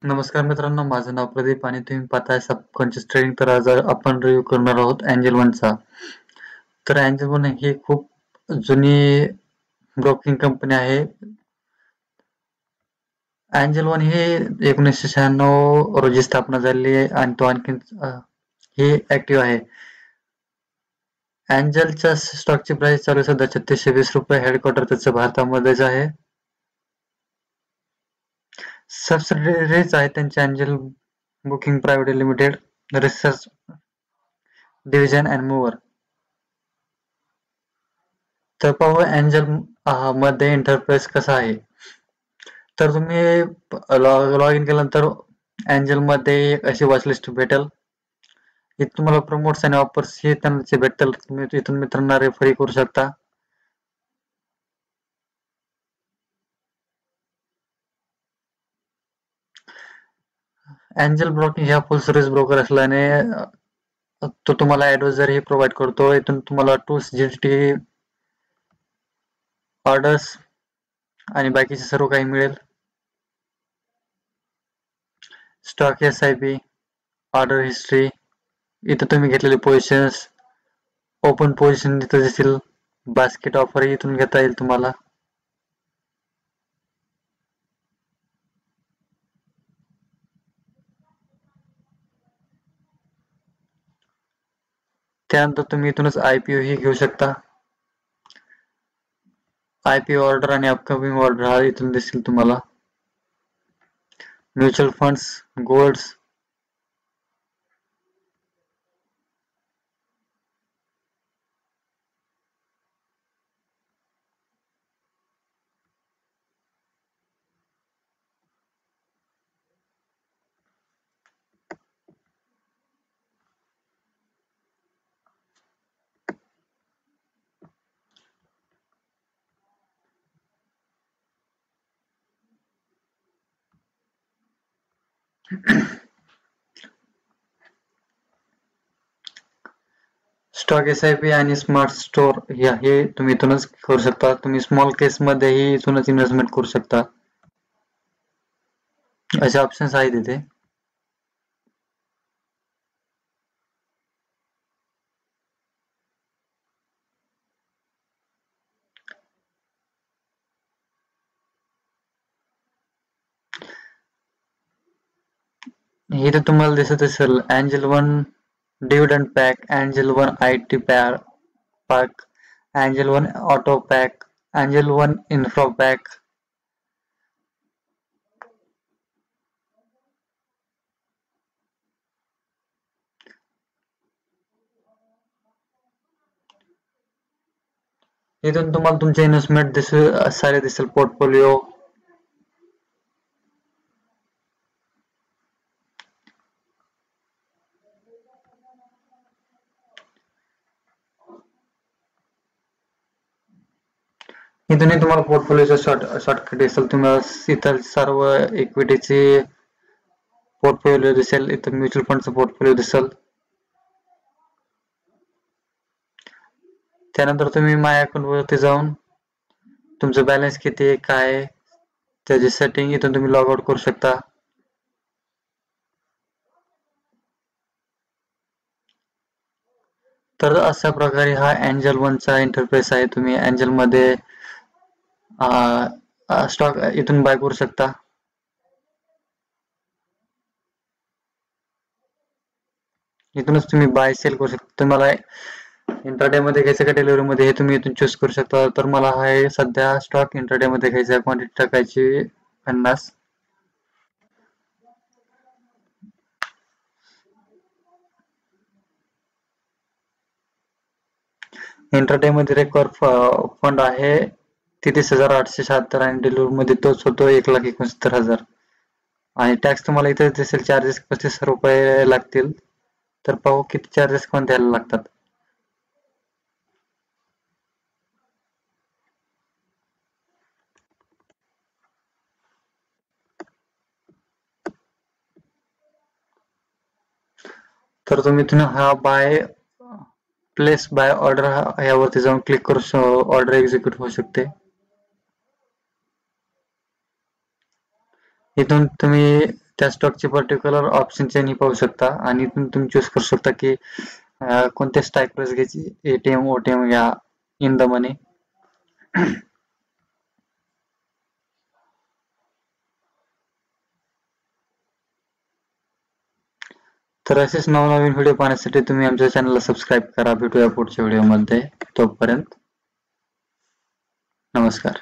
नमस्कार मित्रांनो, माझं नाव प्रदीप आणि तुम्ही पाहताय सबकॉन्शियस ट्रेडिंग. तर आज आपण रिव्ह्यू करणार आहोत एंजल वनचा. तर एंजल वन ही खूप जुनी ब्रोकिंग कंपनी आहे. एंजल वन ही 1996 रोजी स्थापना झाली आहे आणि तो आणखीन ही ऍक्टिव्ह आहे. एंजलच्या स्टॉकची प्राइस चालू आहे सध्या 3620 रुपये. हेडक्वार्टर त्याचं भारतामध्येच आहे. सबसिडियरीज आहेत त्यांच्या angel booking private limited, research division and mover. तर पाहू एंजल मध्ये इंटरफेस कसा आहे. तर तुम्ही लॉग इन केल्यानंतर एंजल मध्ये एक अशी वॉचलिस्ट भेटेल. इथे तुम्हाला प्रमोट्स आणि ऑफर्स हे त्यांचे भेटतील. तुम्ही इथून मित्रांना रेफरही करू शकता. एंजल ब्रोकिंग ह्या फुल सर्व्हिस ब्रोकर असल्याने तो तुम्हाला ऍडवायझर ही प्रोव्हाइड करतो. इथून तुम्हाला टूल्स, जीटी, ऑर्डर्स आणि बाकीचे सर्व काही मिळेल. स्टॉक SIP, ऑर्डर हिस्ट्री, इथं तुम्ही घेतलेले पोझिशन्स, ओपन पोझिशन इथं दिसेल. बास्केट ऑफर इथून घेता येईल तुम्हाला. त्यानंतर तुम्ही इथूनच IPO ही घेऊ शकता. IPO ऑर्डर आणि अपकमिंग ऑर्डर हा इथून दिसेल तुम्हाला. Mutual funds, golds, stock SIP आणि स्मार्ट स्टोर हे तुम्ही इथूनच करू शकता. तुम्ही स्मॉल केस मध्येही इथूनच इन्व्हेस्टमेंट करू शकता. असे ऑप्शन्स आहेत इथे. इथे तुम्हाला दिसत असेल angel one dividend pack, angel one IT pack, angel one auto pack, angel one infra pack. इथून तुम्हाला तुमचे इन्व्हेस्टमेंट सारे दिसेल. पोर्टफोलिओ, इथूनही तुम्हाला पोर्टफोलिओचा शॉर्टकट दिसेल. तुम्हाला इतर सर्व इक्विटीचे पोर्टफोलिओ दिसेल. इथं म्युच्युअल फंडचा पोर्टफोलिओ दिसेल. त्यानंतर तुम्ही माय अकाउंट वरती जाऊन तुमचं बॅलन्स किती आहे, काय आहे, त्याची सेटिंग इथून तुम्ही लॉग आउट करू शकता. तर अशा प्रकारे हा एंजल वनचा इंटरफेस आहे. तुम्ही एंजल मध्ये स्टॉक इथून बाय करू शकता. इथूनच तुम्ही बाय सेल करू शकता. तुम्हाला इंट्राडे मध्ये घ्यायचं का डेलिव्हरी मध्ये हे तुम्ही इथून चूज करू शकता. तर मला हा सध्या स्टॉक इंट्राडे मध्ये घ्यायचा, क्वांटिटी टाकायची 50. इंट्राडे मध्ये रेकॉर्ड फंड आहे 33,876 आणि डिलिव्हरी मध्ये तोच होतो 1,69,000. आणि टॅक्स तुम्हाला इथे दिसेल. चार्जेस 35 रुपये लागतील. तर पाहू किती चार्जेस कोण द्यायला लागतात. तर तुम्ही इथून हा प्लेस बाय ऑर्डर यावरती जाऊन क्लिक करू ऑर्डर एक्झिक्यूट होऊ शकते. इथून तुम्ही त्या स्टॉकचे पर्टिक्युलर ऑप्शन त्यांनी पाहू शकता आणि तुम्ही चूज करू शकता की कोणत्या स्ट्राईक प्राइस घ्यायची, एटीएम ओटीएम या इन द मनी. तर असेच नवनवीन व्हिडिओ पाहण्यासाठी तुम्ही आमच्या चॅनलला सबस्क्राईब करा. भेटूया पुढच्या व्हिडिओमध्ये. तोपर्यंत नमस्कार.